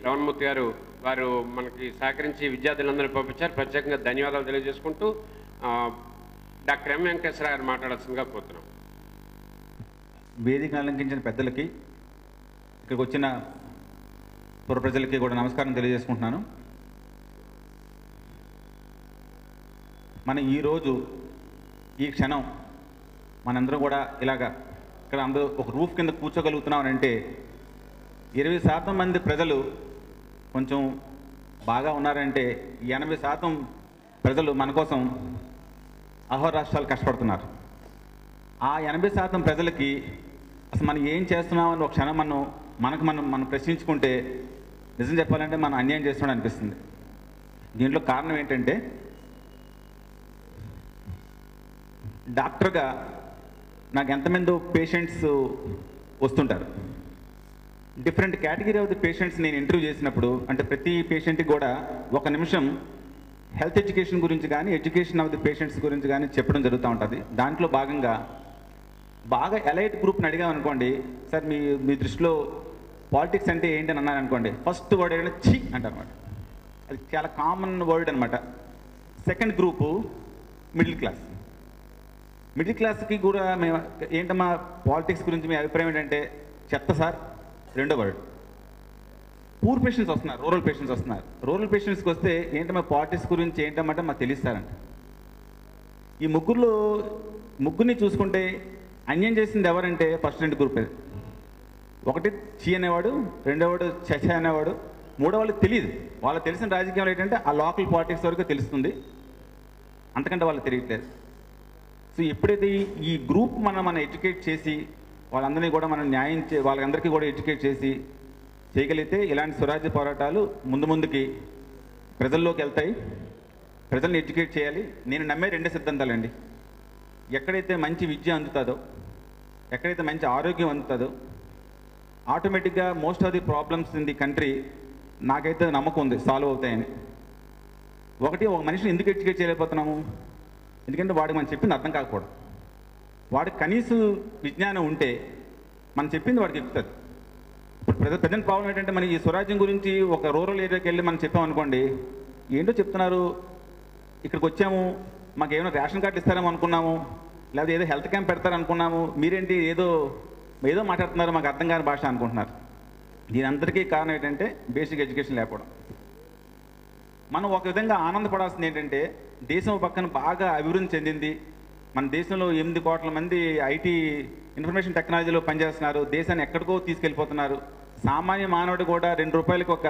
రమణమూర్తి గారు వారు మనకి సహకరించి విద్యార్థులందరినీ పంపించారు. ప్రత్యేకంగా ధన్యవాదాలు తెలియజేసుకుంటూ డాక్టర్ ఎం వెంకటేశ్వర గారు మాట్లాడాల్సిందిగా కోరుతున్నాం. వేదిక అలంకరించిన పెద్దలకి, ఇక్కడికి వచ్చిన పుర ప్రజలకి కూడా నమస్కారం తెలియజేసుకుంటున్నాను. మన ఈరోజు ఈ క్షణం మనందరం కూడా ఇలాగా ఇక్కడ అందరూ ఒక రూఫ్ కింద కూర్చోగలుగుతున్నామనంటే 20% మంది ప్రజలు కొంచెం బాగా ఉన్నారంటే 80% ప్రజలు మన కోసం అహోరాష్ట్రాలు కష్టపడుతున్నారు. ఆ 80% ప్రజలకి అసలు మనం ఏం చేస్తున్నామని ఒక క్షణం మనం ప్రశ్నించుకుంటే నిజం చెప్పాలంటే మనం అన్యాయం చేస్తున్నాం అనిపిస్తుంది. దీంట్లో కారణం ఏంటంటే డాక్టర్గా నాకు ఎంతమంది పేషెంట్స్ వస్తుంటారు. Different category of the patients నేను ఇంటర్వ్యూ చేసినప్పుడు అంటే ప్రతి పేషెంట్కి కూడా ఒక నిమిషం హెల్త్ ఎడ్యుకేషన్ గురించి కానీ ఎడ్యుకేషన్ ఆఫ్ ది పేషెంట్స్ గురించి కానీ చెప్పడం జరుగుతూ ఉంటుంది. దాంట్లో భాగంగా బాగా ఎలైట్ గ్రూప్ని అడిగామనుకోండి, సార్ మీ దృష్టిలో పాలిటిక్స్ అంటే ఏంటి అని అన్నారనుకోండి, ఫస్ట్ వర్డ్ ఏంటంటే ఛీ అంటారనమాట. అది చాలా కామన్ వర్డ్ అనమాట. Second group middle class. Middle క్లాస్కి కూడా మేము ఏంటమ్మా పాలిటిక్స్ గురించి మీ అభిప్రాయం ఏంటంటే చెత్త సార్ రెండో వర్డ్. పూర్ పేషెంట్స్ వస్తున్నారు, రూరల్ పేషెంట్స్ వస్తున్నారు. రూరల్ పేషెంట్స్కి వస్తే ఏంటమ్మా పాలిటిక్స్ గురించి ఏంటమ్మంటే మాకు తెలుస్తారంట. ఈ ముగ్గురిని చూసుకుంటే అన్యాయం చేసింది ఎవరంటే ఫస్ట్ రెండు గ్రూప్. ఒకటి చీ అనేవాడు, రెండోవాడు చచ అనేవాడు, మూడోవాళ్ళు తెలియదు. వాళ్ళకి తెలిసిన రాజకీయాలు ఏంటంటే ఆ లోకల్ పాలిటిక్స్ వరకు తెలుస్తుంది, అంతకంటే వాళ్ళకి తెలియట్లేదు. సో ఎప్పుడైతే ఈ గ్రూప్ మనం ఎడ్యుకేట్ చేసి వాళ్ళందరినీ కూడా మనం వాళ్ళందరికీ కూడా ఎడ్యుకేట్ చేసి చేయగలిగితే ఇలాంటి స్వరాజ్య పోరాటాలు ముందుకి ప్రజల్లోకి వెళ్తాయి. ప్రజల్ని ఎడ్యుకేట్ చేయాలి. నేను నమ్మే రెండే సిద్ధాంతాలండి. ఎక్కడైతే మంచి విద్య అందుతుందో, ఎక్కడైతే మంచి ఆరోగ్యం అందుతుందో ఆటోమేటిక్గా most of the problems in the country నాకైతే నమ్మకం ఉంది సాల్వ్ అవుతాయని. ఒక మనిషిని ఎందుకు ఎడ్యుకేట్ చేయలేకపోతున్నాము? ఎందుకంటే వాడికి మనం చెప్పింది అర్థం కాకపోవడం. వాడికి కనీస విజ్ఞానం ఉంటే మనం చెప్పింది వాడికి ఎక్కుతుంది. ఇప్పుడు ప్రజెంట్ ప్రాబ్లం ఏంటంటే మనం ఈ స్వరాజ్యం గురించి ఒక రూరల్ ఏరియాకి వెళ్ళి మనం చెప్పామనుకోండి, ఏంటో చెప్తున్నారు, ఇక్కడికి వచ్చాము, మాకు ఏమైనా రేషన్ కార్డు ఇస్తారేమో అనుకున్నాము, లేకపోతే ఏదో హెల్త్ క్యాంప్ పెడతారనుకున్నాము, మీరేంటి ఏదో మాట్లాడుతున్నారు, మాకు అర్థం కాని భాష అనుకుంటున్నారు. దీని అందరికీ కారణం ఏంటంటే బేసిక్ ఎడ్యుకేషన్ లేకపోవడం. మనం ఒక విధంగా ఆనందపడాల్సింది ఏంటంటే దేశం పక్కన బాగా అభివృద్ధి చెందింది. మన దేశంలో 8 కోట్ల మంది ఐటీ ఇన్ఫర్మేషన్ టెక్నాలజీలో పనిచేస్తున్నారు. దేశాన్ని ఎక్కడికో తీసుకెళ్ళిపోతున్నారు. సామాన్య మానవుడు కూడా 2 రూపాయలకి ఒక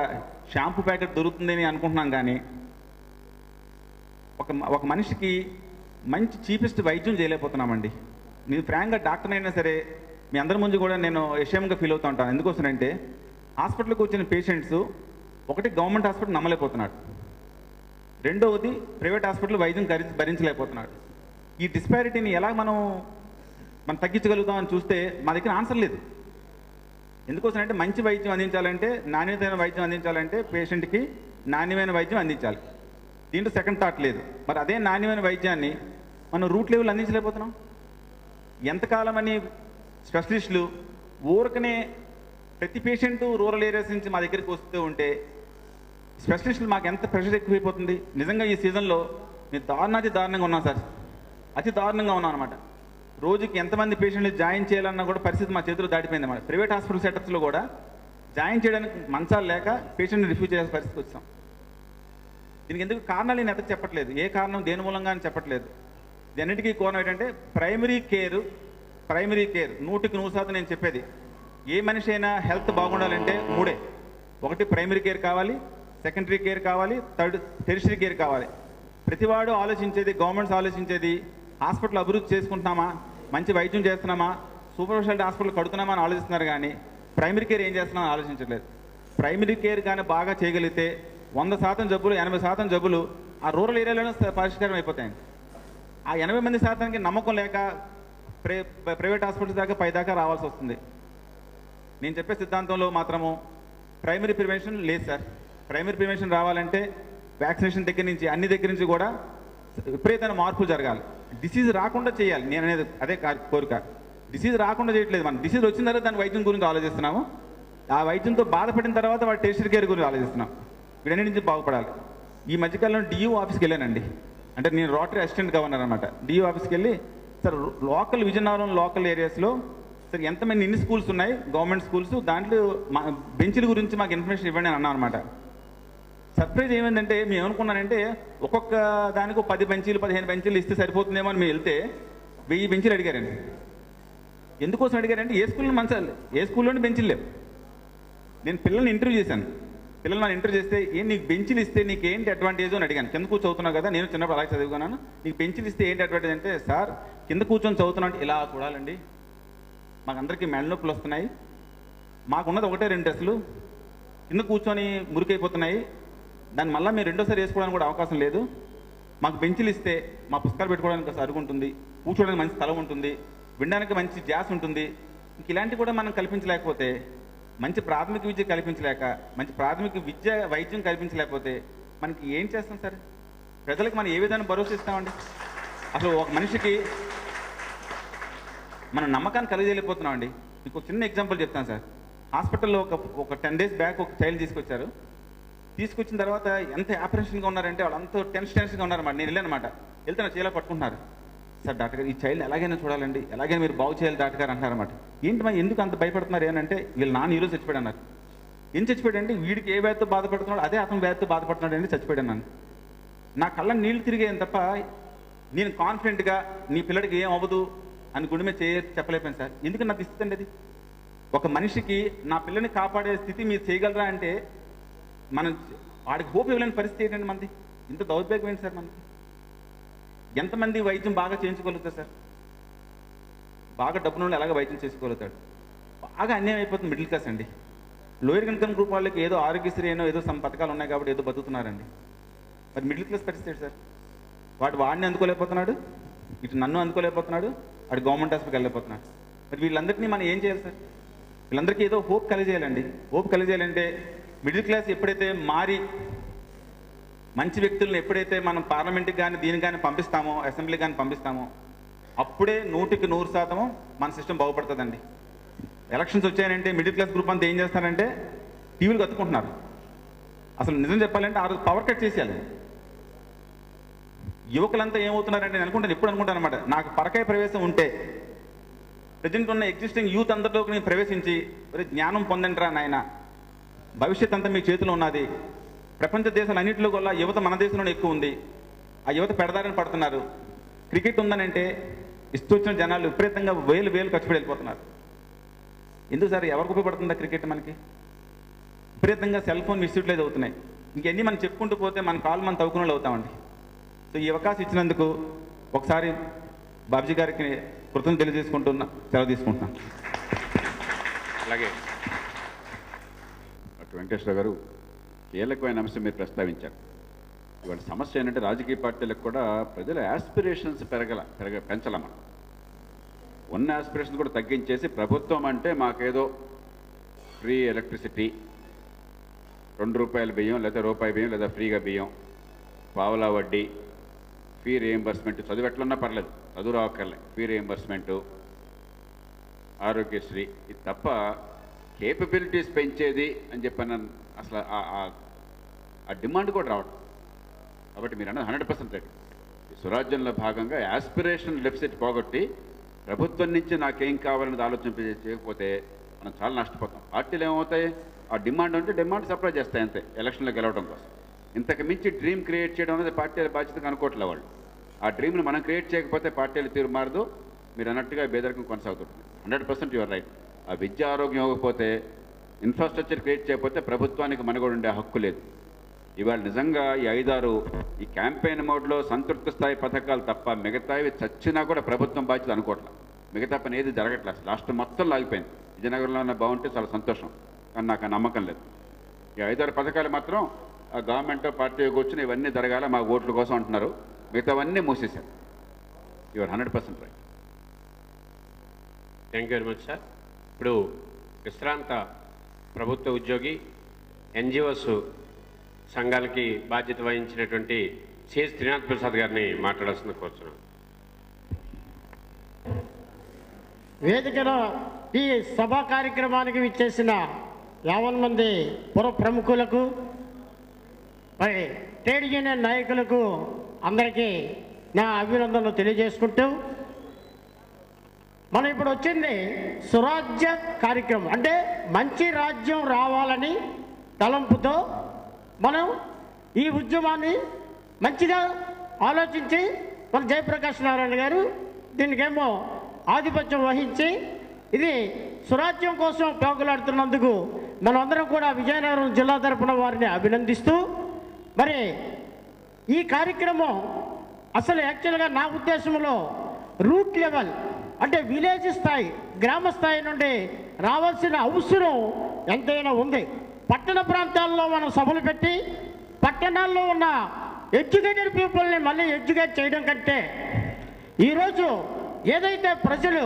షాంపూ ప్యాకెట్ దొరుకుతుందని అనుకుంటున్నాం. కానీ ఒక మనిషికి మంచి చీపెస్ట్ వైద్యం చేయలేకపోతున్నామండి. నేను ఫ్రాంక్గా డాక్టర్ అయినా సరే మీ అందరి ముందు కూడా నేను విషయంగా ఫీల్ అవుతూ ఉంటాను. ఎందుకోసమంటే హాస్పిటల్కి వచ్చిన పేషెంట్స్ ఒకటి గవర్నమెంట్ హాస్పిటల్ నమ్మలేకపోతున్నాడు, రెండవది ప్రైవేట్ హాస్పిటల్ వైద్యం భరించలేకపోతున్నాడు. ఈ డిస్పారిటీని ఎలా మనం తగ్గించగలుగుతామని చూస్తే మా దగ్గర ఆన్సర్ లేదు. ఎందుకోసం అంటే మంచి వైద్యం అందించాలంటే, నాణ్యతమైన వైద్యం అందించాలంటే పేషెంట్కి నాణ్యమైన వైద్యం అందించాలి. దీంట్లో సెకండ్ థాట్ లేదు. మరి అదే నాణ్యమైన వైద్యాన్ని మనం రూట్ లెవెల్ అందించలేకపోతున్నాం. ఎంతకాలం అని స్పెషలిస్టులు ఊరకనే ప్రతి పేషెంట్ రూరల్ ఏరియాస్ నుంచి మా దగ్గరికి వస్తూ ఉంటే స్పెషలిస్టులు మాకు ఎంత ప్రెషర్ ఎక్కువైపోతుంది. నిజంగా ఈ సీజన్లో మేము దారుణంగా ఉన్నాం సార్, అతి దారుణంగా ఉన్నాం అనమాట. రోజుకి ఎంతమంది పేషెంట్లు జాయిన్ చేయాలన్నా కూడా పరిస్థితి మా చేతిలో దాటిపోయింది అన్నమాట. ప్రైవేట్ హాస్పిటల్ సెటప్స్లో కూడా జాయిన్ చేయడానికి మంచాలు లేక పేషెంట్ని రిఫ్యూజ్ చేసే పరిస్థితికి వచ్చాం. దీనికి ఎందుకు కారణాలు నేను ఎంత చెప్పట్లేదు, ఏ కారణం దేని మూలంగా అని చెప్పట్లేదు. దీన్నిటికీ కారణం ఏంటంటే ప్రైమరీ కేర్ 100% నేను చెప్పేది. ఏ మనిషి అయినా హెల్త్ బాగుండాలంటే 3. ఒకటి ప్రైమరీ కేర్ కావాలి, సెకండరీ కేర్ కావాలి, థర్డ్ టెరిషరీ కేర్ కావాలి. ప్రతివాడు ఆలోచించేది, గవర్నమెంట్స్ ఆలోచించేది హాస్పిటల్ అభివృద్ధి చేసుకుంటున్నామా, మంచి వైద్యం చేస్తున్నామా, సూపర్ స్పెషాలిటీ హాస్పిటల్ కడుతున్నామా అని ఆలోచిస్తున్నారు. కానీ ప్రైమరీ కేర్ ఏం చేస్తున్నామని ఆలోచించట్లేదు. ప్రైమరీ కేర్ కానీ బాగా చేయగలిగితే 100% జబ్బులు 80% జబ్బులు ఆ రూరల్ ఏరియాలోనే పరిష్కారం అయిపోతాయండి. ఆ 80% నమ్మకం లేక ప్రైవేట్ హాస్పిటల్స్ దాకా పైదాకా రావాల్సి వస్తుంది. నేను చెప్పే సిద్ధాంతంలో మాత్రము ప్రైమరీ ప్రివెన్షన్ లేదు సార్. ప్రైమరీ ప్రివెన్షన్ రావాలంటే వ్యాక్సినేషన్ దగ్గర నుంచి అన్ని దగ్గర నుంచి కూడా విపరీతమైన మార్పులు జరగాలి. డిసీజ్ రాకుండా చేయాలి. నేను అనేది అదే కోరిక. డిసీజ్ రాకుండా చేయట్లేదు. మనం డిసీజ్ వచ్చిన తర్వాత దాని వైద్యం గురించి ఆలోచిస్తున్నాము. ఆ వైద్యంతో బాధపడిన తర్వాత వాడు టెరిషరీ కేర్ గురించి ఆలోచిస్తున్నాం. వీడన్నిటి నుంచి బాగుపడాలి. ఈ మధ్యకాలంలో డియూ ఆఫీస్కి వెళ్ళానండి. అంటే నేను రోటరీ అసిస్టెంట్ గవర్నర్ అనమాట. డియూ ఆఫీస్కి వెళ్ళి సార్ లోకల్ విజయనగరం లోకల్ ఏరియాస్లో సార్ ఎంతమంది ఎన్ని స్కూల్స్ ఉన్నాయి గవర్నమెంట్ స్కూల్స్, దాంట్లో మా బెంచ్ల గురించి మాకు ఇన్ఫర్మేషన్ ఇవ్వండి అని అన్నా అనమాట. సర్ప్రైజ్ ఏమైందంటే మేము ఏమనుకున్నానంటే ఒక్కొక్క దానికి 10 బెంచీలు 15 బెంచీలు ఇస్తే సరిపోతుందేమో అని మేము వెళ్తే 1000 బెంచీలు అడిగారండి. ఎందుకోసం అడిగారంటే ఏ స్కూల్లో మంచాలి, ఏ స్కూల్లోనే బెంచీలు లేవు. నేను పిల్లల్ని ఇంటర్వ్యూ చేశాను. పిల్లలు నన్ను ఇంటర్వ్యూ చేస్తే నీకు బెంచీలు ఇస్తే నీకు ఏంటి అడ్వాంటేజ్ అని అడిగాను. కింద కూర్చొని చదువుతున్నావు కదా, నేను చిన్నప్పుడు అలాగే చదువుకున్నాను, నీకు బెంచీలు ఇస్తే ఏంటి అడ్వాంటేజ్ అంటే సార్ కింద కూర్చొని చదువుతున్నా అంటే ఇలా చూడాలండి, మాకందరికీ మెడ నొప్పులు వస్తున్నాయి, మాకున్నది 1-2 డ్రెస్సులు కింద కూర్చొని మురికైపోతున్నాయి, దాన్ని మళ్ళీ మీరు రెండోసారి వేసుకోవడానికి కూడా అవకాశం లేదు, మాకు బెంచీలు ఇస్తే మా పుస్తకాలు పెట్టుకోవడానికి అరుగు ఉంటుంది, కూర్చోడానికి మంచి స్థలం ఉంటుంది, వినడానికి మంచి జాస్ ఉంటుంది. ఇంక ఇలాంటివి కూడా మనం కల్పించలేకపోతే, మంచి ప్రాథమిక విద్య కల్పించలేక, మంచి ప్రాథమిక విద్య వైద్యం కల్పించలేకపోతే మనకి ఏం చేస్తాం సార్? ప్రజలకు మనం ఏ విధంగా భరోసా ఇస్తామండి? అసలు ఒక మనిషికి మనం నమ్మకాన్ని కలిగజేయలేకపోతున్నామండి. మీకు ఒక చిన్న ఎగ్జాంపుల్ చెప్తాను సార్. హాస్పిటల్లో ఒక 10 days బ్యాక్ ఒక చైల్డ్ తీసుకొచ్చారు. తీసుకొచ్చిన తర్వాత ఎంత ఆపరేషన్గా ఉన్నారంటే వాళ్ళు అంత టెన్షన్గా ఉన్నారన్నమాట. నేను వెళ్ళానమాట. వెళ్తే నా చేలా పట్టుకుంటున్నారు. సార్ డాక్టర్ గారు ఈ చైల్డ్ ఎలాగైనా చూడాలండి, ఎలాగైనా మీరు బాగు చేయాలి డాక్టర్ గారు అంటారన్నమాట. ఏంటి మా ఎందుకు అంత భయపడుతున్నారు ఏనంటే వీళ్ళు నాన్న ఈరోజు చచ్చిపోయాడు అన్నారు. ఏం చచ్చిపోయాడు అంటే వీడికి ఏ వ్యాధితో బాధపడుతున్నాడు అదే అతను వ్యాధితో బాధపడుతున్నాడు అండి చచ్చిపోయాడు అన్నాను. నా కళ్ళ నీళ్ళు తిరిగాయని తప్ప నేను కాన్ఫిడెంట్గా నీ పిల్లడికి ఏం అవ్వదు అని గుడి మీద చెప్పలేకపోయాను సార్. ఎందుకు నాకు ఇస్తుందండి అది? ఒక మనిషికి నా పిల్లని కాపాడే స్థితి మీరు చేయగలరా అంటే మనం వాడికి హోప్ ఇవ్వలేని పరిస్థితి ఏంటండి మనది? ఇంత దౌర్భాగ్యం ఏంటి సార్ మనకి? ఎంతమంది వైద్యం బాగా చేయించుకోగలుగుతారు సార్? బాగా డబ్బున వాళ్ళు ఎలాగ వైద్యం చేసుకోగలుగుతాడు? బాగా అన్యాయం అయిపోతుంది మిడిల్ క్లాస్ అండి. లోయర్ ఇన్కమ్ గ్రూప్ వాళ్ళకి ఏదో ఆరోగ్యశ్రీ ఏదో సమ్ పథకాలు ఉన్నాయి కాబట్టి ఏదో బతుకుతున్నారండి. మరి మిడిల్ క్లాస్ పరిస్థితి సార్, వాడిని అందుకోలేకపోతున్నాడు, ఇటు నన్ను అందుకోలేకపోతున్నాడు, వాడు గవర్నమెంట్ హాస్పిటల్కి వెళ్ళలేకపోతున్నాడు. మరి వీళ్ళందరినీ మనం ఏం చేయాలి సార్? వీళ్ళందరికీ ఏదో హోప్ కలిగేయాలండి. హోప్ కలిగేయాలంటే మిడిల్ క్లాస్ ఎప్పుడైతే మారి మంచి వ్యక్తులను ఎప్పుడైతే మనం పార్లమెంట్కి కానీ దీనికి కానీ పంపిస్తామో, అసెంబ్లీకి కానీ పంపిస్తామో అప్పుడే 100% మన సిస్టమ్ బాగుపడుతుందండి. ఎలక్షన్స్ వచ్చాయంటే మిడిల్ క్లాస్ గ్రూప్ అంతా ఏం చేస్తారంటే టీవీలు కత్తుకుంటున్నారు. అసలు నిజం చెప్పాలంటే ఆ రోజు పవర్ కట్ చేసేయాలి. యువకులంతా ఏమవుతున్నారంటే నేను అనుకుంటాను, ఎప్పుడు అనుకుంటాను అనమాట, నాకు పరకాయ ప్రవేశం ఉంటే ప్రజెంట్ ఉన్న ఎగ్జిస్టింగ్ యూత్ అందరిలోకి నేను ప్రవేశించి జ్ఞానం పొందండిరా నాయన, భవిష్యత్ అంతా మీ చేతిలో ఉన్నది, ప్రపంచ దేశాలు అన్నింటిలో కూడా యువత మన దేశంలోనే ఎక్కువ ఉంది, ఆ యువత పెడదారని పడుతున్నారు, క్రికెట్ ఉందనంటే ఇస్తూ వచ్చిన జనాలు విపరీతంగా వేలు ఖర్చు పెట్టి వెళ్ళిపోతున్నారు. ఎందుకు సార్? ఎవరికి ఉపయోగపడుతుందా క్రికెట్? మనకి విపరీతంగా సెల్ ఫోన్ మిస్యూటిలైజ్ అవుతున్నాయి. ఇంకెన్ని మనం చెప్పుకుంటూ పోతే మన కాళ్ళు మనం తవ్వుకునే వాళ్ళు అవుతామండి. సో ఈ అవకాశం ఇచ్చినందుకు ఒకసారి బాబ్జీ గారికి కృతజ్ఞతలు తెలియజేసుకుంటున్నా, సెలవు తీసుకుంటున్నాను. అలాగే డాక్టర్ వెంకటేశ్వర గారు కీలకమైన అంశం మీరు ప్రస్తావించారు. ఇవాళ సమస్య ఏంటంటే రాజకీయ పార్టీలకు కూడా ప్రజల యాస్పిరేషన్స్ పెంచాల. మనం ఉన్న యాస్పిరేషన్స్ కూడా తగ్గించేసి ప్రభుత్వం అంటే మాకేదో ఫ్రీ ఎలక్ట్రిసిటీ, ₹2 బియ్యం లేదా రూపాయి బియ్యం లేదా ఫ్రీగా బియ్యం, పావలా వడ్డీ, ఫీ రీఎంబర్స్మెంట్, చదువు ఎట్లున్నా పర్లేదు, చదువు రావక్కర్లే, ఫీ రీఎంబర్స్మెంటు, ఆరోగ్యశ్రీ, ఇది తప్ప కేపబిలిటీస్ పెంచేది అని చెప్పిన అసలు ఆ డిమాండ్ కూడా రావడం. కాబట్టి మీరు అన్నది 100% రైట్. ఈ స్వరాజ్యంలో భాగంగా యాస్పిరేషన్ డెఫిసిట్ పోగొట్టి ప్రభుత్వం నుంచి నాకేం కావాలనేది ఆలోచన చేయకపోతే మనం చాలా నష్టపోతాం. పార్టీలు ఏమవుతాయి, ఆ డిమాండ్ ఉంటే డిమాండ్ సప్లై చేస్తాయి అంతే, ఎలక్షన్లో గెలవడం కోసం. ఇంతకు మించి డ్రీమ్ క్రియేట్ చేయడం అనేది పార్టీల బాధ్యతగా అనుకోవట్లే వాళ్ళు. ఆ డ్రీమ్ని మనం క్రియేట్ చేయకపోతే పార్టీల తీరు మారదు, మీరు అన్నట్టుగా పేదరికం కొనసాగుతుంది. 100% యువర్ రైట్. ఆ విద్య ఆరోగ్యం ఇవ్వకపోతే, ఇన్ఫ్రాస్ట్రక్చర్ క్రియేట్ చేయకపోతే ప్రభుత్వానికి మనగడ ఉండే హక్కు లేదు. ఇవాళ నిజంగా ఈ 5-6 ఈ క్యాంపెయిన్ మోడ్లో సంతృప్తి స్థాయి పథకాలు తప్ప మిగతావి చచ్చినా కూడా ప్రభుత్వం బాధ్యత అనుకోవట్లేదు. మిగతా పని ఏది జరగట్లేదు. రాష్ట్రం మొత్తం లాగిపోయింది. విజయనగరంలో ఉన్న బాగుంటే చాలా సంతోషం, కానీ నాకు ఆ నమ్మకం లేదు. ఈ 5-6 పథకాలు మాత్రం ఆ గవర్నమెంట్ పార్టీ కూర్చుని ఇవన్నీ జరగాల మా ఓట్ల కోసం అంటున్నారు, మిగతావన్నీ మూసేశారు. Your 100% right. Thank you very much sir. ఇప్పుడు విశ్రాంత ప్రభుత్వ ఉద్యోగి ఎన్జిఓస్ సంఘాలకి బాధ్యత వహించినటువంటి సిఎస్ త్రినాథ్ ప్రసాద్ గారిని మాట్లాడాల్సింది కోరుతున్నాను. వేదికలో ఈ సభా కార్యక్రమానికి విచ్చేసిన 50 మంది పుర ప్రముఖులకు మరి ట్రేడ్ యూనియన్ నాయకులకు అందరికీ నా అభినందనలు తెలియజేసుకుంటూ మనం ఇప్పుడు వచ్చింది సురాజ్య కార్యక్రమం, అంటే మంచి రాజ్యం రావాలని తలంపుతో మనం ఈ ఉద్యమాన్ని మంచిగా ఆలోచించి మన జయప్రకాష్ నారాయణ గారు దీనికేమో ఆధిపత్యం వహించి ఇది సురాజ్యం కోసం పోగులాడుతున్నందుకు మనమందరం కూడా విజయనగరం జిల్లా తరపున వారిని అభినందిస్తూ, మరి ఈ కార్యక్రమం అసలు యాక్చువల్గా నా ఉద్దేశంలో రూట్ లెవెల్ అంటే విలేజ్ స్థాయి, గ్రామ స్థాయి నుండి రావాల్సిన అవసరం ఎంతైనా ఉంది. పట్టణ ప్రాంతాల్లో మనం సభలు పెట్టి పట్టణాల్లో ఉన్న ఎడ్యుకేటెడ్ పీపుల్ని మళ్ళీ ఎడ్యుకేట్ చేయడం కంటే ఈరోజు ఏదైతే ప్రజలు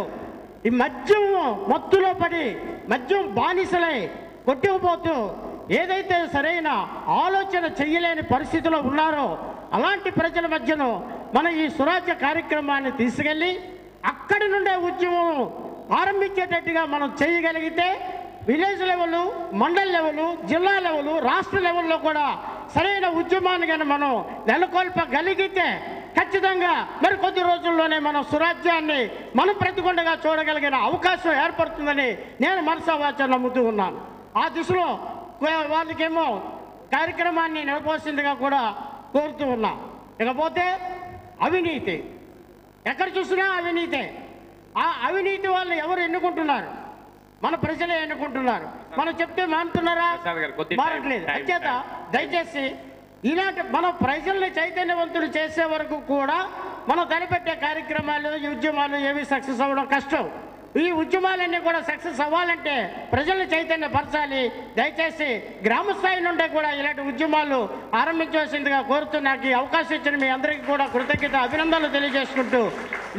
ఈ మద్యం మత్తులో పడి మద్యం బానిసలై కొట్టుకుపోతూ ఏదైతే సరైన ఆలోచన చేయలేని పరిస్థితిలో ఉన్నారో అలాంటి ప్రజల మధ్యలో మన ఈ సురాజ్య కార్యక్రమాన్ని తీసుకెళ్ళి అక్కడి నుండే ఉద్యమం ఆరంభించేటట్టుగా మనం చేయగలిగితే విలేజ్ లెవెల్, మండల్ లెవెల్, జిల్లా లెవెల్, రాష్ట్ర లెవెల్లో కూడా సరైన ఉద్యమాన్ని కానీ మనం నెలకొల్పగలిగితే ఖచ్చితంగా మరి కొద్ది రోజుల్లోనే మనం సురాజ్యాన్ని మనం ప్రతికొండగా చూడగలిగిన అవకాశం ఏర్పడుతుందని నేను మనసా వాచా నమ్ముతూ ఉన్నాను. ఆ దిశలో వాళ్ళకేమో కార్యక్రమాన్ని నడపాల్సిందిగా కూడా కోరుతూ ఉన్నా. ఇకపోతే అవినీతి, ఎక్కడ చూసినా అవినీతే. ఆ అవినీతి వాళ్ళు ఎవరు ఎన్నుకుంటున్నారు? మన ప్రజలే ఎన్నుకుంటున్నారు. మనం చెప్తే మానుతున్నారా? మారట్లేదు. అంచేత దయచేసి ఇలాంటి మన ప్రజల్ని చైతన్యవంతులు చేసే వరకు కూడా మనం తలపెట్టే కార్యక్రమాలు, ఈ ఉద్యమాలు ఏవి సక్సెస్ అవ్వడం కష్టం. ఈ ఉద్యమాలన్నీ కూడా సక్సెస్ అవ్వాలంటే ప్రజల్ని చైతన్యపరచాలి. దయచేసి గ్రామ స్థాయి నుండి కూడా ఇలాంటి ఉద్యమాలు ఆరంభించవలసిందిగా కోరుతూ నాకు ఈ అవకాశం ఇచ్చిన మీ అందరికీ కూడా కృతజ్ఞత అభినందనలు తెలియజేసుకుంటూ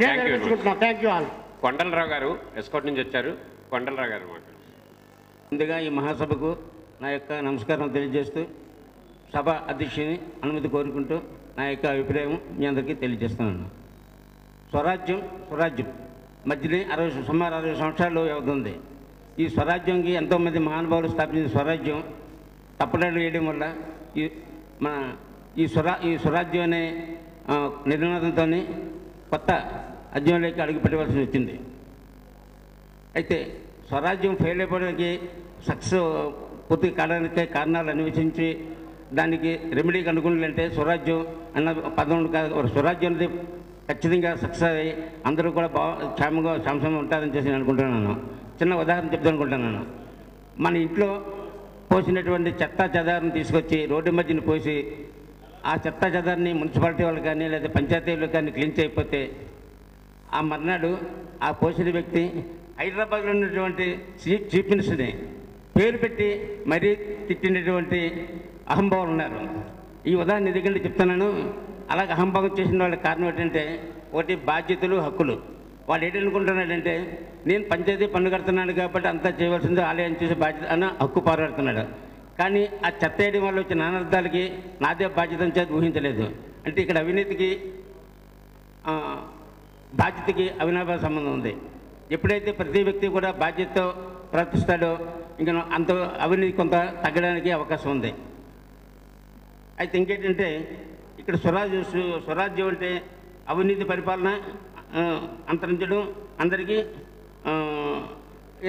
నేను నిర్వహించుకుంటున్నాను. Thank you all. కొండలరావు గారు ఎస్కోట్ నుంచి వచ్చారు. కొండలరావు గారు మాట్లాడు. ముందుగా ఈ మహాసభకు నా యొక్క నమస్కారం తెలియజేస్తూ సభ అధ్యక్షుని అనుమతి కోరుకుంటూ నా యొక్క అభిప్రాయం మీ అందరికీ తెలియజేస్తున్నాను. స్వరాజ్యం మధ్యలో సుమారు 60 సంవత్సరాలు అవుతుంది. ఈ స్వరాజ్యంకి ఎంతోమంది మహానుభావులు స్థాపించిన స్వరాజ్యం తప్పడాలు వేయడం వల్ల ఈ స్వరాజ్యం అనే నిర్ణయంతో కొత్త అధ్యయనంలోకి అడుగుపెట్టవలసి వచ్చింది. అయితే స్వరాజ్యం ఫెయిల్ అయిపోవడానికి సక్సెస్ పూర్తి కావడానికి కారణాలు అన్వేషించి దానికి రెమెడీ కనుగొనాలంటే స్వరాజ్యం అన్న పదం కాదు. స్వరాజ్యం అనేది ఖచ్చితంగా సక్సెస్ అయ్యి అందరూ కూడా క్షేమంగా సంక్షేమంగా ఉంటారని చేసి నేను అనుకుంటున్నాను. చిన్న ఉదాహరణ చెప్తాను అనుకుంటున్నాను. మన ఇంట్లో పోసినటువంటి చెత్త చెదారం తీసుకొచ్చి రోడ్డు మధ్యన పోసి ఆ చెత్త చెదారాన్ని మున్సిపాలిటీ వాళ్ళు కానీ లేదా పంచాయతీలు కానీ క్లీన్ చేయకపోతే ఆ మర్నాడు ఆ పోసిన వ్యక్తి హైదరాబాద్లో ఉన్నటువంటి చీఫ్ మినిస్టర్ని పేరు పెట్టి మరీ తిట్టినటువంటి అహంభావాలు ఉన్నారు. ఈ ఉదాహరణ ఎందుకంటే చెప్తున్నాను. అలాగే అహంభావం చేసిన వాళ్ళకి కారణం ఏంటంటే ఒకటి బాధ్యతలు, హక్కులు. వాడు ఏంటనుకుంటున్నాడంటే నేను పంచాయతీ పన్ను కడుతున్నాను కాబట్టి అంతా చేయవలసింది ఆలయం చేసే బాధ్యత అన్న హక్కు పోరాడుతున్నాడు. కానీ ఆ చెత్త వేయడం వల్ల వచ్చే నానార్థాలకి నాదే బాధ్యత చేత ఊహించలేదు. అంటే ఇక్కడ అవినీతికి బాధ్యతకి అవినాభావ సంబంధం ఉంది. ఎప్పుడైతే ప్రతి వ్యక్తి కూడా బాధ్యతతో ప్రవర్తిస్తాడో ఇంకా అంత అవినీతి కొంత తగ్గడానికి అవకాశం ఉంది. అయితే ఇంకేంటంటే ఇక్కడ స్వరాజ్యం అంటే అవినీతి పరిపాలన అంతరించడం, అందరికీ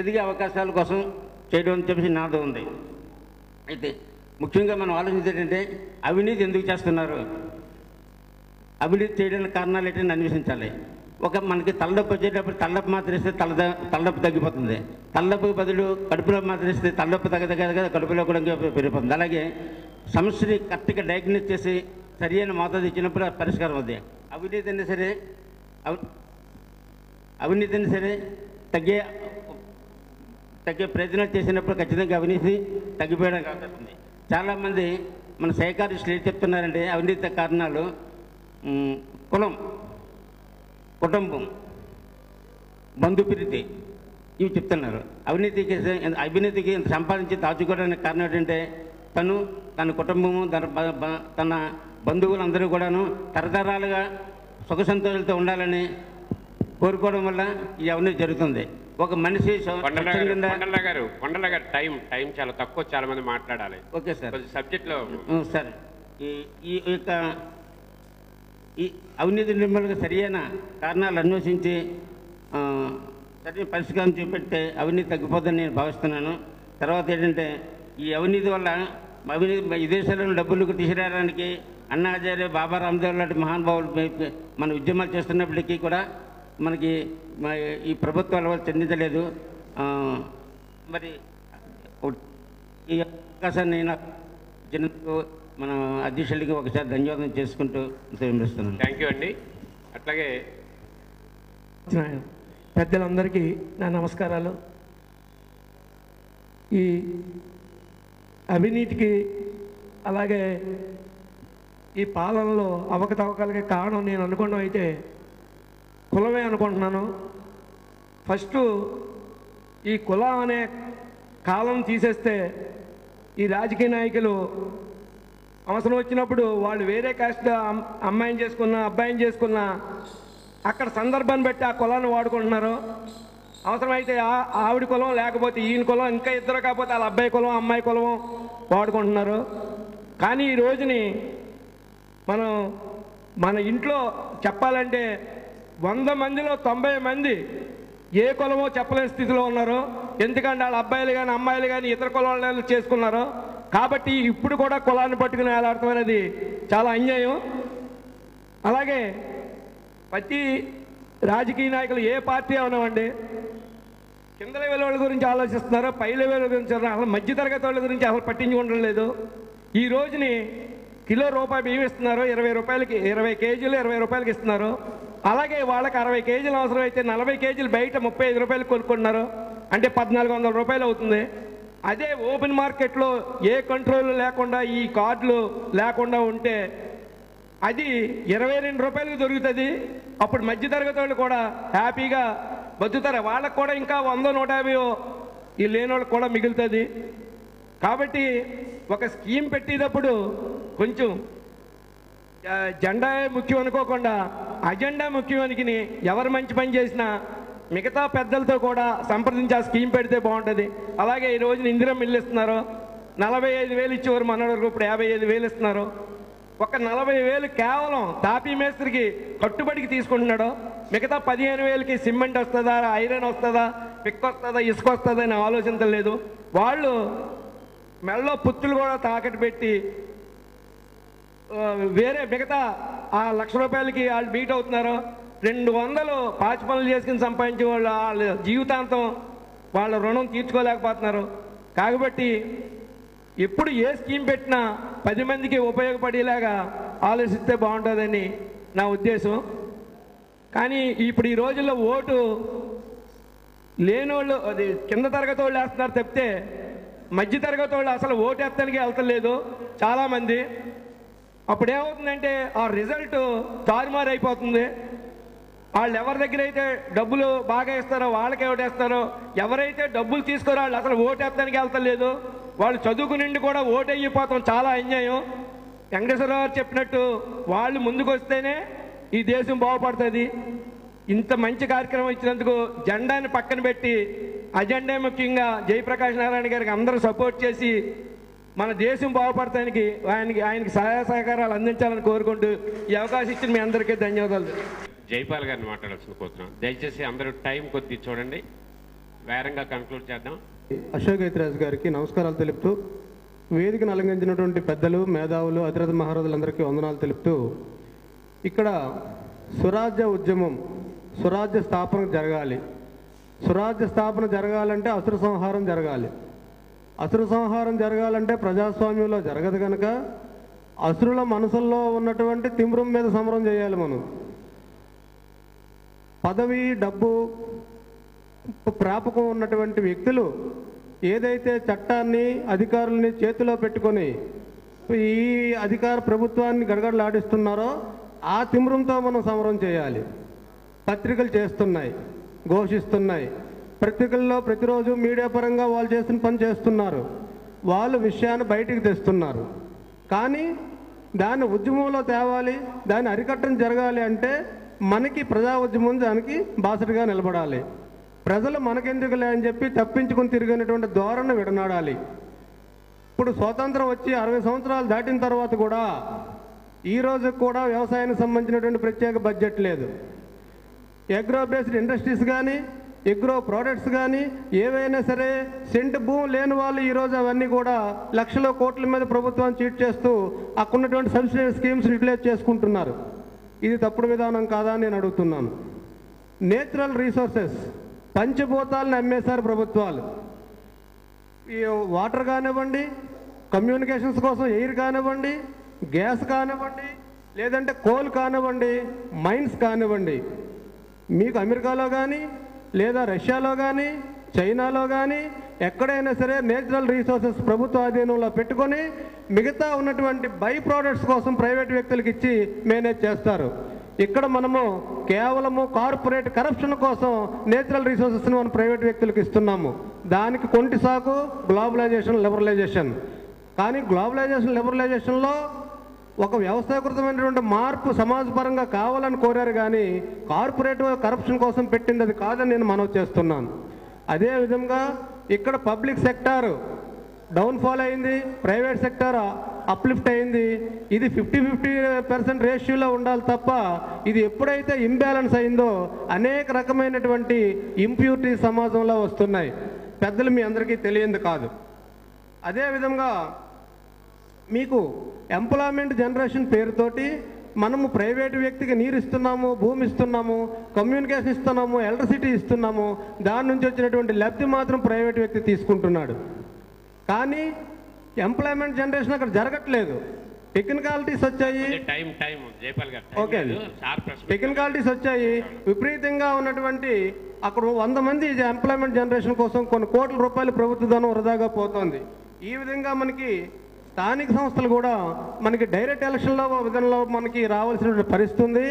ఎదిగే అవకాశాల కోసం చేయడం అని చెప్పేసి నాదో ఉంది. అయితే ముఖ్యంగా మనం ఆలోచించేటంటే అవినీతి ఎందుకు చేస్తున్నారు, అవినీతి చేయడానికి కారణాలు ఏంటని అన్వేషించాలి. మనకి తలనొప్పి వచ్చేటప్పుడు తలనొప్పి మాత్రం ఇస్తే తలనొప్పి తగ్గిపోతుంది. తలనొప్పి బదులు కడుపులో మాత్రం ఇస్తే తలనొప్పి తగ్గ కడుపులో కూడా పెరిగిపోతుంది. అలాగే సమస్యని కరెక్ట్గా డయాగ్నోస్ చేసి సరి అయిన మోతాదు ఇచ్చినప్పుడు పరిష్కారం అవుతుంది. అవినీతి అయినా సరే తగ్గే ప్రయత్నాలు చేసినప్పుడు ఖచ్చితంగా అవినీతి తగ్గిపోయడానికి అవకాశం ఉంది. చాలామంది మన సైకాలజిస్టులు ఏం చెప్తున్నారంటే అవినీతి కారణాలు కుటుంబం, బంధుప్రీతి ఇవి చెప్తున్నారు. అవినీతికి సంపాదించి దాచుకోవడానికి కారణం ఏంటంటే తన కుటుంబము, తన బంధువులందరూ కూడాను తరతరాలుగా సుఖ సంతోషాలతో ఉండాలని కోరుకోవడం వల్ల ఈ అవినీతి జరుగుతుంది. ఒక మనిషి కొండల గారు టైం చాలా తక్కువ, చాలా మంది మాట్లాడాలి. ఓకే సార్, సబ్జెక్ట్లో సార్ ఈ యొక్క ఈ అవినీతి నిర్మూలనకు సరియైన కారణాలు అన్వేషించి సరైన పరిష్కారం చూపెడితే అవినీతి తగ్గిపోతుందని నేను భావిస్తున్నాను. తర్వాత ఏంటంటే ఈ అవినీతి వల్ల విదేశాల్లో డబ్బులకు తీసుకురావడానికి అన్నా హజారే, బాబా రామ్దేవ్ లాంటి మహానుభావులు మన ఉద్యమాలు చేస్తున్నప్పటికీ కూడా మనకి ఈ ప్రభుత్వాల వల్ల చెందించలేదు. మరి ఈ అవకాశాన్ని మన అధ్యక్షుడికి ఒకసారి ధన్యవాదం చేసుకుంటూ వినిపిస్తున్నాను. థ్యాంక్ యూ అండి. అట్లాగే పెద్దలందరికీ నా నమస్కారాలు. ఈ అవినీతికి అలాగే ఈ పాలనలో అవకతవకలకి కారణం నేను అనుకోవడం అయితే కులమే అనుకుంటున్నాను. ఫస్ట్ ఈ కులం అనే కాలం తీసేస్తే ఈ రాజకీయ నాయకులు అవసరం వచ్చినప్పుడు వాళ్ళు వేరే కాస్ట్ అమ్మాయిని చేసుకున్నా అబ్బాయిని చేసుకున్నా అక్కడ సందర్భాన్ని బట్టి ఆ కులాన్ని వాడుకుంటున్నారు. అవసరమైతే ఆవిడ కులం లేకపోతే ఈయన కులం, ఇంకా ఇద్దరు కాకపోతే వాళ్ళ అబ్బాయి కులం అమ్మాయి కులం వాడుకుంటున్నారు. కానీ ఈ రోజుని మనం మన ఇంట్లో చెప్పాలంటే 100 మందిలో 90 మంది ఏ కులమో చెప్పలేని స్థితిలో ఉన్నారు. ఎందుకంటే వాళ్ళ అబ్బాయిలు కానీ అమ్మాయిలు కానీ ఇతర కులాలు చేసుకున్నారు. కాబట్టి ఇప్పుడు కూడా కులాన్ని పట్టుకుని వేలాడటం అనేది చాలా అన్యాయం. అలాగే ప్రతి రాజకీయ నాయకులు ఏ పార్టీ అవనివ్వండి, కింద లెవెల్ వాళ్ళ గురించి ఆలోచిస్తున్నారు, పై లెవెల్ గురించి అసలు మధ్యతరగతి వాళ్ళ గురించి అసలు పట్టించుకోవడం లేదు. ఈ రోజుని కిలో రూపాయి బియ్యం ఇస్తున్నారు, 20 రూపాయలకి 20 కేజీలు 20 రూపాయలకి ఇస్తున్నారు. అలాగే వాళ్ళకి 60 కేజీలు అవసరం అయితే 40 కేజీలు బయట 35 రూపాయలు కొనుక్కుంటున్నారు. అంటే 1400 రూపాయలు అవుతుంది. అదే ఓపెన్ మార్కెట్లో ఏ కంట్రోల్ లేకుండా ఈ కార్డులు లేకుండా ఉంటే అది 22 రూపాయలకు దొరుకుతుంది. అప్పుడు మధ్యతరగతి వాళ్ళు కూడా హ్యాపీగా బతుకుతారు. వాళ్ళకు కూడా ఇంకా 100, 150 ఈ లేని వాళ్ళకి కూడా మిగులుతుంది. కాబట్టి ఒక స్కీమ్ పెట్టేటప్పుడు కొంచెం జెండా ముఖ్యం అనుకోకుండా అజెండా ముఖ్యం అనుకుని ఎవరు మంచి పని చేసినా మిగతా పెద్దలతో కూడా సంప్రదించి ఆ స్కీమ్ పెడితే బాగుంటుంది. అలాగే ఈ రోజున ఇందిరమ్మ ఇల్లు ఇస్తున్నారు. 45,000 ఇచ్చేవారు మనవరకు, ఇప్పుడు 55,000 ఇస్తున్నారు. ఒక 40,000 కేవలం తాపీ మేస్త్రికి కట్టుబడికి తీసుకుంటున్నాడు. మిగతా 15,000కి సిమెంట్ వస్తుందా, ఐరన్ వస్తుందా, పిక్ వస్తుందా, ఇసుక వస్తుందా అని ఆలోచించలేదు. వాళ్ళు మెడలో పుత్తులు కూడా తాకట్టు పెట్టి వేరే మిగతా ఆ 1,00,000 రూపాయలకి వాళ్ళు బీట్ అవుతున్నారు. 200 పాచి పనులు చేసుకుని సంపాదించే వాళ్ళు వాళ్ళ జీవితాంతం వాళ్ళ రుణం తీర్చుకోలేకపోతున్నారు. కాబట్టి ఎప్పుడు ఏ స్కీమ్ పెట్టినా 10 మందికి ఉపయోగపడేలాగా ఆలోచిస్తే బాగుంటుందని నా ఉద్దేశం. కానీ ఇప్పుడు ఈ రోజుల్లో ఓటు లేనోళ్ళు, అది కింద తరగతి వాళ్ళు వేస్తున్నారు తప్పితే మధ్య తరగతి వాళ్ళు అసలు ఓటు ఎత్తడానికి వెళ్తలేదు చాలామంది. అప్పుడు ఏమవుతుందంటే ఆ రిజల్ట్ తారుమారు అయిపోతుంది. వాళ్ళు ఎవరి దగ్గర అయితే డబ్బులు బాగా ఇస్తారో వాళ్ళకే ఓటేస్తారో, ఎవరైతే డబ్బులు తీసుకోరో వాళ్ళు అసలు ఓటు ఎత్తడానికి వెళ్తలేదు. వాళ్ళు చదువుకునిండి కూడా ఓటు అయిపోతాం, చాలా అన్యాయం. వెంకటేశ్వరరావు గారు చెప్పినట్టు వాళ్ళు ముందుకు వస్తేనే ఈ దేశం బాగుపడుతుంది. ఇంత మంచి కార్యక్రమం ఇచ్చినందుకు జెండాని పక్కన పెట్టి అజెండా ముఖ్యంగా జయప్రకాష్ నారాయణ గారికి అందరూ సపోర్ట్ చేసి మన దేశం బాగుపడటానికి ఆయనకి సహాయ సహకారాలు అందించాలని కోరుకుంటూ ఈ అవకాశం ఇచ్చిన మీ అందరికీ ధన్యవాదాలు. జైపాల్ గారిని మాట్లాడాల్సిన కోరుతున్నాం. దయచేసి అందరూ టైం కొద్ది చూడండి, వేరంగా కన్క్లూడ్ చేద్దాం. అశోక్ గైత్రాజ్ గారికి నమస్కారాలు తెలుపుతూ, వేదికను అలంకరించినటువంటి పెద్దలు, మేధావులు, అతిరథ మహారాజులందరికీ వందనాలు తెలుపుతూ, ఇక్కడ స్వరాజ్య ఉద్యమం, స్వరాజ్య స్థాపన జరగాలి. స్వరాజ్య స్థాపన జరగాలంటే అసుర సంహారం జరగాలి. అసుర సంహారం జరగాలంటే ప్రజాస్వామ్యంలో జరగదు కనుక అసురుల మనసుల్లో ఉన్నటువంటి తిమ్రం మీద సమరం చేయాలి. మనం పదవి, డబ్బు, ప్రాపకం ఉన్నటువంటి వ్యక్తులు ఏదైతే చట్టాన్ని, అధికారుల్ని చేతిలో పెట్టుకొని ఈ అధికార ప్రభుత్వాన్ని గడగడలాడిస్తున్నారో ఆ తిమ్రంతో మనం సమరం చేయాలి. పత్రికలు చేస్తున్నాయి, ఘోషిస్తున్నాయి. పత్రికల్లో ప్రతిరోజు మీడియా పరంగా వాళ్ళు చేసిన పని చేస్తున్నారు. వాళ్ళు విషయాన్ని బయటికి తెస్తున్నారు. కానీ దాన్ని ఉద్యమంలో తేవాలి, దాన్ని అరికట్టడం జరగాలి అంటే మనకి ప్రజా ఉద్యమం దానికి బాసటగా నిలబడాలి. ప్రజలు మనకెందుకులే అని చెప్పి తప్పించుకుని తిరిగినటువంటి ధోరణి విడనాడాలి. ఇప్పుడు స్వాతంత్రం వచ్చి 60 సంవత్సరాలు దాటిన తర్వాత కూడా ఈ రోజు కూడా వ్యవసాయానికి సంబంధించినటువంటి ప్రత్యేక బడ్జెట్ లేదు. అగ్రో బేస్డ్ ఇండస్ట్రీస్ కానీ అగ్రో ప్రోడక్ట్స్ కానీ ఏవైనా సరే సెంటు భూమి లేని వాళ్ళు ఈరోజు అవన్నీ కూడా లక్షల కోట్ల మీద ప్రభుత్వాన్ని చీట్ చేస్తూ అక్కడున్నటువంటి సబ్సిడీ స్కీమ్స్ యూటిలైజ్ చేసుకుంటున్నారు. ఇది తప్పుడు విధానం కాదా అని నేను అడుగుతున్నాను. నేచురల్ రీసోర్సెస్ పంచభూతాలను అమ్మేశారు ప్రభుత్వాలు. ఈ వాటర్ కానివ్వండి, కమ్యూనికేషన్స్ కోసం ఎయిర్ కానివ్వండి, గ్యాస్ కానివ్వండి, లేదంటే కోల్ కానివ్వండి, మైన్స్ కానివ్వండి. మీకు అమెరికాలో కానీ లేదా రష్యాలో కానీ చైనాలో కానీ ఎక్కడైనా సరే నేచురల్ రీసోర్సెస్ ప్రభుత్వ ఆధీనంలో పెట్టుకొని మిగతా ఉన్నటువంటి బై ప్రోడక్ట్స్ కోసం ప్రైవేట్ వ్యక్తులకు ఇచ్చి మేనేజ్ చేస్తారు. ఇక్కడ మనము కేవలము కార్పొరేట్ కరప్షన్ కోసం నేచురల్ రిసోర్సెస్ని మనం ప్రైవేట్ వ్యక్తులకు ఇస్తున్నాము. దానికి కొంటి సాకు గ్లోబలైజేషన్, లిబరలైజేషన్. కానీ గ్లోబలైజేషన్, లిబరలైజేషన్లో ఒక వ్యవస్థాకృతమైనటువంటి మార్పు సమాజపరంగా కావాలని కోరారు, కానీ కార్పొరేట్ కరప్షన్ కోసం పెట్టింది అది కాదని నేను మనవి చేస్తున్నాను. అదేవిధంగా ఇక్కడ పబ్లిక్ సెక్టార్ డౌన్ఫాల్ అయింది, ప్రైవేట్ సెక్టార్ అప్లిఫ్ట్ అయింది. ఇది 50-50% రేషియోలో ఉండాలి తప్ప ఇది ఎప్పుడైతే ఇంబ్యాలెన్స్ అయిందో అనేక రకమైనటువంటి ఇంప్యూరిటీ సమాజంలో వస్తున్నాయి. పెద్దలు మీ అందరికీ తెలియంది కాదు. అదేవిధంగా మీకు ఎంప్లాయ్మెంట్ జనరేషన్ పేరుతోటి మనము ప్రైవేటు వ్యక్తికి నీరు ఇస్తున్నాము, భూమి ఇస్తున్నాము, కమ్యూనికేషన్ ఇస్తున్నాము, ఎలక్ట్రిసిటీ ఇస్తున్నాము. దాని నుంచి వచ్చినటువంటి లబ్ధి మాత్రం ప్రైవేటు వ్యక్తి తీసుకుంటున్నాడు. కానీ ఎంప్లాయ్మెంట్ జనరేషన్ అక్కడ జరగట్లేదు. టెక్నికాలిటీస్ వచ్చాయి, ఓకే, టెక్నికాలిటీస్ వచ్చాయి. విపరీతంగా ఉన్నటువంటి అక్కడ 100 మంది ఎంప్లాయ్మెంట్ జనరేషన్ కోసం కొన్ని కోట్ల రూపాయలు ప్రభుత్వ ధనం వృధాగా పోతుంది. ఈ విధంగా మనకి స్థానిక సంస్థలు కూడా మనకి డైరెక్ట్ ఎలక్షన్లో విధంలో మనకి రావాల్సిన పరిస్థితి ఉంది.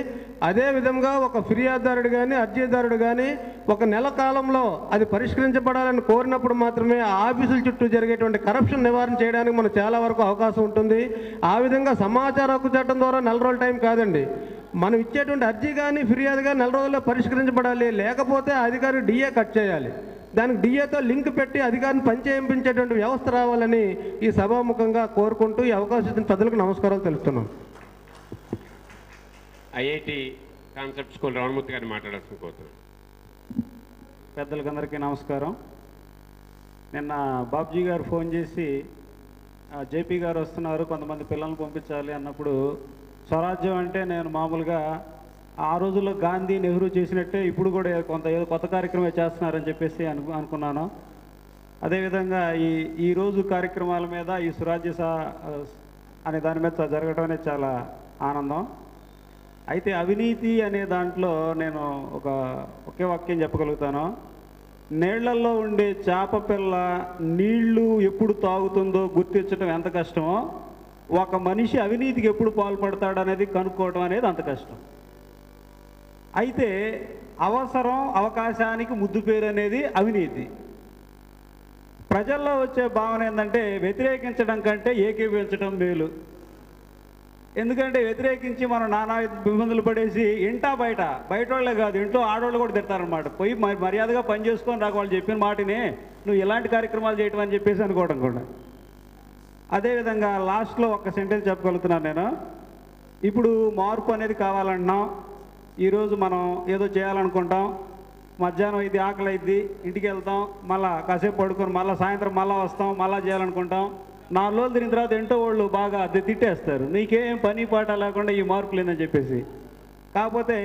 అదేవిధంగా ఒక ఫిర్యాదుదారుడు కానీ అర్జీదారుడు కానీ ఒక నెల కాలంలో అది పరిష్కరించబడాలని కోరినప్పుడు మాత్రమే ఆ ఆఫీసుల చుట్టూ జరిగేటువంటి కరప్షన్ నివారణ చేయడానికి మనకు చాలా వరకు అవకాశం ఉంటుంది. ఆ విధంగా సమాచార హక్కు చట్టం ద్వారా 4 రోజుల టైం కాదండి, మనం ఇచ్చేటువంటి అర్జీ కానీ ఫిర్యాదు కానీ 4 రోజుల్లో పరిష్కరించబడాలి. లేకపోతే అధికారి డిఏ కట్ చేయాలి. దానికి డిఏతో లింక్ పెట్టి అధికారిని పనిచేయించేటువంటి వ్యవస్థ రావాలని ఈ సభాముఖంగా కోరుకుంటూ ఈ అవకాశం ఇచ్చిన ప్రజలకు నమస్కారాలు తెలుపుతున్నాను. ఐఐటి కాన్సెప్ట్ స్కూల్ రామమూర్తి గారిని మాట్లాడాల్సిన కోరుతున్నాను. పెద్దలకు అందరికీ నమస్కారం. నిన్న బాబ్జీ గారు ఫోన్ చేసి జేపీ గారు వస్తున్నారు, కొంతమంది పిల్లల్ని పంపించాలి అన్నప్పుడు స్వరాజ్యం అంటే నేను మామూలుగా ఆ రోజుల్లో గాంధీ, నెహ్రూ చేసినట్టే ఇప్పుడు కూడా ఏదో కొత్త కార్యక్రమం చేస్తున్నారని చెప్పేసి అనుకున్నాను. అదేవిధంగా ఈరోజు కార్యక్రమాల మీద ఈ స్వరాజ్య అనే దాని మీద జరగడం అనేది చాలా ఆనందం. అయితే అవినీతి అనే దాంట్లో నేను ఒకే వాక్యం చెప్పగలుగుతాను. నీళ్లలో ఉండే చేప పిల్ల నీళ్లు ఎప్పుడు తాగుతుందో గుర్తించడం ఎంత కష్టమో, ఒక మనిషి అవినీతికి ఎప్పుడు పాల్పడతాడు అనేది కనుక్కోవడం అనేది అంత కష్టం. అయితే అవకాశానికి ముద్దు పేరు అనేది అవినీతి. ప్రజల్లో వచ్చే భావన ఏంటంటే వ్యతిరేకించడం కంటే ఏకీభవించడం మేలు. ఎందుకంటే వ్యతిరేకించి మనం నానా ఇబ్బందులు పడేసి ఇంటా బయట వాళ్ళే కాదు, ఇంట్లో ఆడవాళ్ళు కూడా తిడతారనమాట. పోయి మర్యాదగా పని చేసుకొని రాక వాళ్ళు చెప్పిన మాటనే నువ్వు ఇలాంటి కార్యక్రమాలు చేయటం అని చెప్పేసి అనుకోవడం కూడా. అదేవిధంగా లాస్ట్లో ఒక సెంటెన్స్ చెప్పగలుగుతున్నాను నేను. ఇప్పుడు మార్పు అనేది కావాలన్నాం. ఈరోజు మనం ఏదో చేయాలనుకుంటాం, మధ్యాహ్నం ఇది ఆకలి అయింది, ఇంటికి వెళ్తాం, మళ్ళీ కాసేపు పడుకొని మళ్ళీ సాయంత్రం మళ్ళీ వస్తాం, మళ్ళీ చేయాలనుకుంటాం. 4 రోజులు తిరిగిన తర్వాత ఏంటో వాళ్ళు బాగా తిట్టేస్తారు, నీకేం పని పాట లేకుండా ఈ మార్పు లేదని చెప్పేసి. కాకపోతే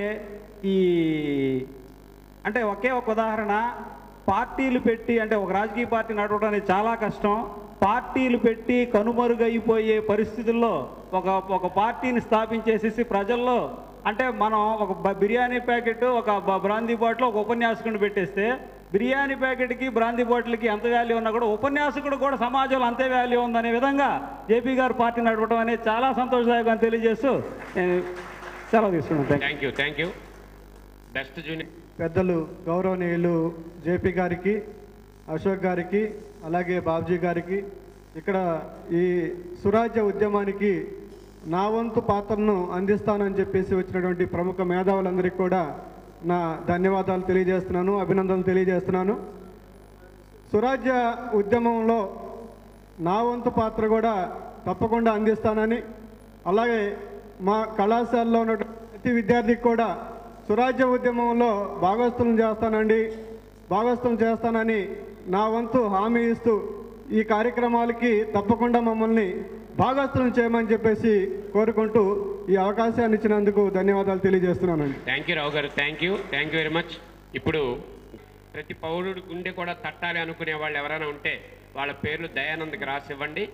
అంటే ఒకే ఒక ఉదాహరణ, పార్టీలు పెట్టి అంటే ఒక రాజకీయ పార్టీ నడవడం అనేది చాలా కష్టం. పార్టీలు పెట్టి కనుమరుగైపోయే పరిస్థితుల్లో ఒక పార్టీని స్థాపించేసేసి ప్రజల్లో అంటే మనం ఒక బిర్యానీ ప్యాకెట్, ఒక బ్రాందీ బాటిల్, ఒక ఉపన్యాసకుడిని పెట్టేస్తే బిర్యానీ ప్యాకెట్కి బ్రాందీ బాటిల్కి ఎంత వాల్యూ ఉన్నా కూడా ఉపన్యాసకుడు కూడా సమాజంలో అంతే వాల్యూ ఉందనే విధంగా జేపీ గారు పార్టీ నడపడం అనేది చాలా సంతోషదాయకం అని తెలియజేస్తూ సెలవు తీసుకున్నాను. Thank you. బెస్ట్ జూనియర్ పెద్దలు గౌరవనీయులు జేపీ గారికి, అశోక్ గారికి, అలాగే బాబ్జీ గారికి, ఇక్కడ ఈ సురాజ్య ఉద్యమానికి నా వంతు పాత్రను అందిస్తానని చెప్పేసి వచ్చినటువంటి ప్రముఖ మేధావులందరికీ కూడా నా ధన్యవాదాలు తెలియజేస్తున్నాను, అభినందనలు తెలియజేస్తున్నాను. స్వరాజ్య ఉద్యమంలో నా వంతు పాత్ర కూడా తప్పకుండా అందిస్తానని, అలాగే మా కళాశాలలో ఉన్న ప్రతి విద్యార్థికి కూడా స్వరాజ్య ఉద్యమంలో భాగస్థులను చేస్తానని నా వంతు హామీ ఇస్తూ ఈ కార్యక్రమాలకి తప్పకుండా మమ్మల్ని భాగస్థులను చేయమని చెప్పేసి కోరుకుంటూ ఈ అవకాశాన్ని ఇచ్చినందుకు ధన్యవాదాలు తెలియజేస్తున్నానండి. థ్యాంక్ యూ రావు గారు, థ్యాంక్ యూ వెరీ మచ్. ఇప్పుడు ప్రతి పౌరుడి గుండె కూడా తట్టాలి అనుకునే వాళ్ళు ఎవరైనా ఉంటే వాళ్ళ పేర్లు దయానంద్కి రాసి ఇవ్వండి.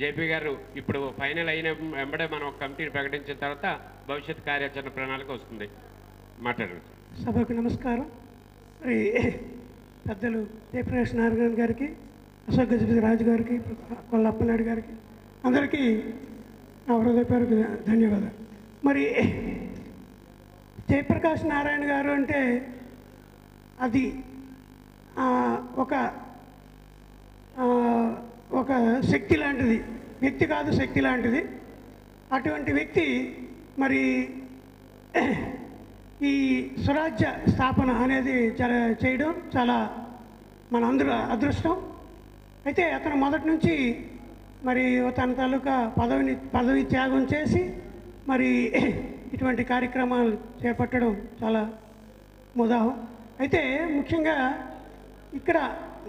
జేపీ గారు ఇప్పుడు ఫైనల్ అయిన వెంబడే మనం ఒక కమిటీని ప్రకటించిన తర్వాత భవిష్యత్ కార్యాచరణ ప్రణాళిక వస్తుంది. మాట్లాడండి. సభకు నమస్కారం. మరి పెద్దలు జయప్రకాష్ నారాయణ గారికి, అశోక్ గజపతి రాజు గారికి, కొల్ల అప్పలనాయుడు గారికి అందరికీ నా హృదయపూర్వక ధన్యవాదాలు. మరి జయప్రకాష్ నారాయణ గారు అంటే అది ఒక శక్తి లాంటిది, వ్యక్తి కాదు శక్తి లాంటిది. అటువంటి వ్యక్తి మరి ఈ స్వరాజ్య స్థాపన అనేది చేయడం చాలా మన అందరూ అదృష్టం. అయితే అతను మొదటి నుంచి మరి తన తాలూకా పదవి త్యాగం చేసి మరి ఇటువంటి కార్యక్రమాలు చేపట్టడం చాలా ముదాహం. అయితే ముఖ్యంగా ఇక్కడ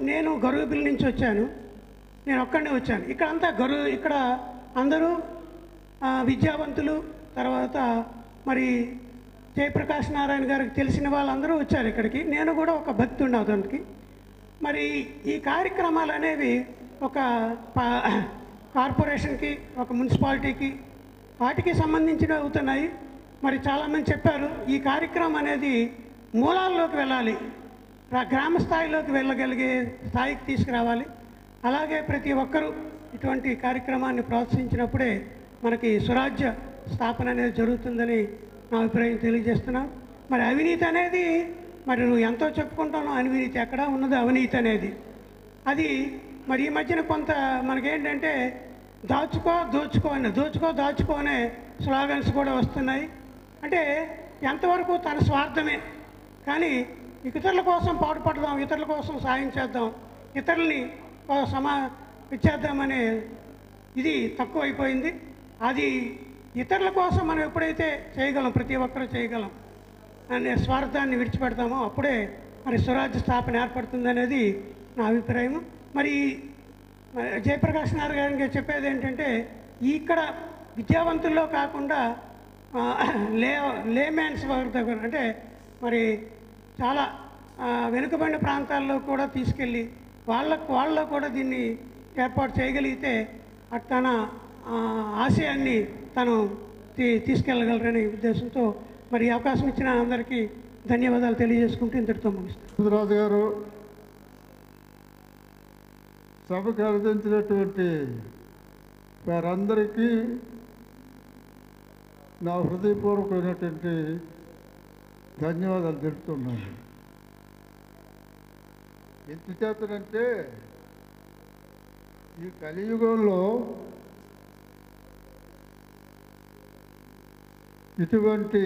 నేను గరువుపల్లి నుంచి వచ్చాను, నేను ఒక్కడే వచ్చాను. ఇక్కడ అందరూ విద్యావంతులు, తర్వాత మరి జయప్రకాష్ నారాయణ గారికి తెలిసిన వాళ్ళందరూ వచ్చారు ఇక్కడికి. నేను కూడా ఒక భక్తుడిని అతనికి. మరి ఈ కార్యక్రమాలు అనేవి ఒక కార్పొరేషన్కి, ఒక మున్సిపాలిటీకి, వాటికి సంబంధించినవి అవుతున్నాయి. మరి చాలామంది చెప్పారు ఈ కార్యక్రమం అనేది మూలాల్లోకి వెళ్ళాలి, గ్రామ స్థాయిలోకి వెళ్ళగలిగే స్థాయికి తీసుకురావాలి. అలాగే ప్రతి ఒక్కరూ ఇటువంటి కార్యక్రమాన్ని ప్రోత్సహించినప్పుడే మనకి స్వరాజ్య స్థాపన అనేది జరుగుతుందని నా అభిప్రాయం తెలియజేస్తున్నాను. మరి అవినీతి అనేది మరి నువ్వు ఎంతో చెప్పుకుంటాను, అవినీతి ఎక్కడ ఉన్నది అవినీతి అనేది. అది మరి ఈ మధ్యన కొంత మనకేంటంటే దోచుకో అనే స్లోగన్స్ కూడా వస్తున్నాయి. అంటే ఎంతవరకు తన స్వార్థమే, కానీ ఇతరుల కోసం పాటుపడదాం, ఇతరుల కోసం సాయం చేద్దాం, ఇతరుల్ని ఇచ్చేద్దామనే ఇది తక్కువైపోయింది. అది ఇతరుల కోసం మనం ఎప్పుడైతే చేయగలం, ప్రతి ఒక్కరూ చేయగలం అనే స్వార్థాన్ని విడిచిపెడతామో అప్పుడే మరి స్వరాజ్య స్థాపన ఏర్పడుతుందనేది నా అభిప్రాయం. మరి జయప్రకాష్ నారాయణ గారు చెప్పేది ఏంటంటే ఇక్కడ విద్యావంతుల్లో కాకుండా లేమ్యాన్స్ వారి దగ్గర అంటే మరి చాలా వెనుకబడిన ప్రాంతాల్లో కూడా తీసుకెళ్ళి వాళ్ళలో కూడా దీన్ని ఏర్పాటు చేయగలిగితే తన ఆశయాన్ని తను తీసుకెళ్ళగలరనే ఉద్దేశంతో మరి అవకాశం ఇచ్చిన అందరికీ ధన్యవాదాలు తెలియజేసుకుంటూ ఇంతటితో ముగిస్తాను. రాజు గారు, సభకు అందించినటువంటి వారందరికీ నా హృదయపూర్వకమైనటువంటి ధన్యవాదాలు తెలుపుతున్నాను. ఎందుచేతనంటే ఈ కలియుగంలో ఇటువంటి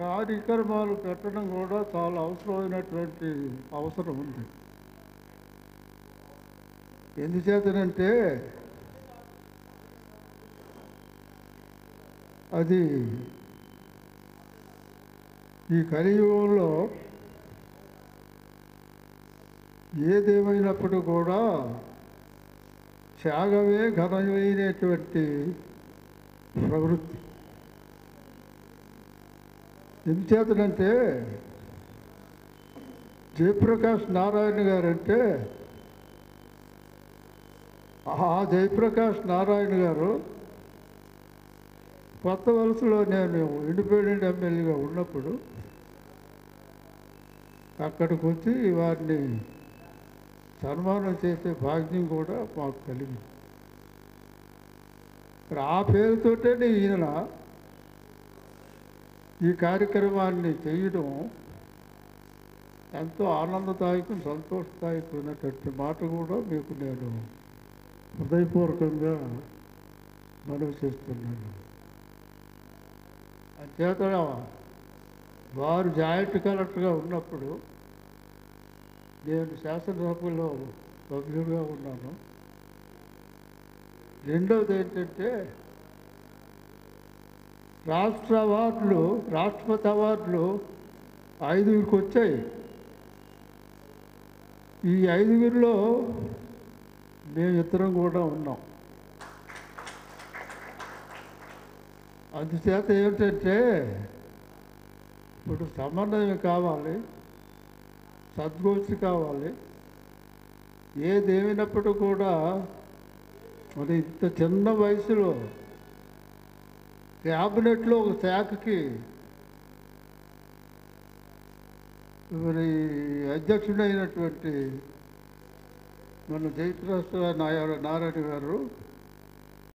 కార్యక్రమాలు పెట్టడం కూడా చాలా అవసరమైనటువంటి అవసరం ఉంది. ఎందుచేతనంటే అది ఈ కలియుగంలో ఏదేమైనప్పుడు కూడా త్యాగమే ఘనమైనటువంటి ప్రవృత్తి. ఎందుచేతనంటే జయప్రకాష్ నారాయణ గారంటే ఆ జయప్రకాష్ నారాయణ గారు కొత్త వలసలో నేను ఇండిపెండెంట్ ఎమ్మెల్యేగా ఉన్నప్పుడు అక్కడికి వచ్చి వారిని సన్మానం చేసే భాగ్యం కూడా మాకు కలిగింది. ఆ పేరుతోటే ఈయన ఈ కార్యక్రమాన్ని చేయడం ఎంతో ఆనందదాయకం, సంతోషదాయకమైనటువంటి మాట కూడా మీకు నేను హృదయపూర్వకంగా మనవి చేస్తున్నాను. అంచేత వారు జాయింట్ కలెక్టర్గా ఉన్నప్పుడు నేను శాసనసభలో సభ్యుడిగా ఉన్నాను. రెండవది ఏంటంటే రాష్ట్రపతి అవార్డులు 5గురికి వచ్చాయి. ఈ 5గురిలో మేమిద్దరం కూడా ఉన్నాం. అందుచేత ఏమిటంటే ఇప్పుడు సమన్వయం కావాలి, సద్గోష్ఠి కావాలి. ఏదేమైనప్పుడు కూడా మరి ఇంత చిన్న వయసులో క్యాబినెట్లో ఒక శాఖకి మరి అధ్యక్షుడైనటువంటి మన జయప్రకాష్ నారాయణ గారు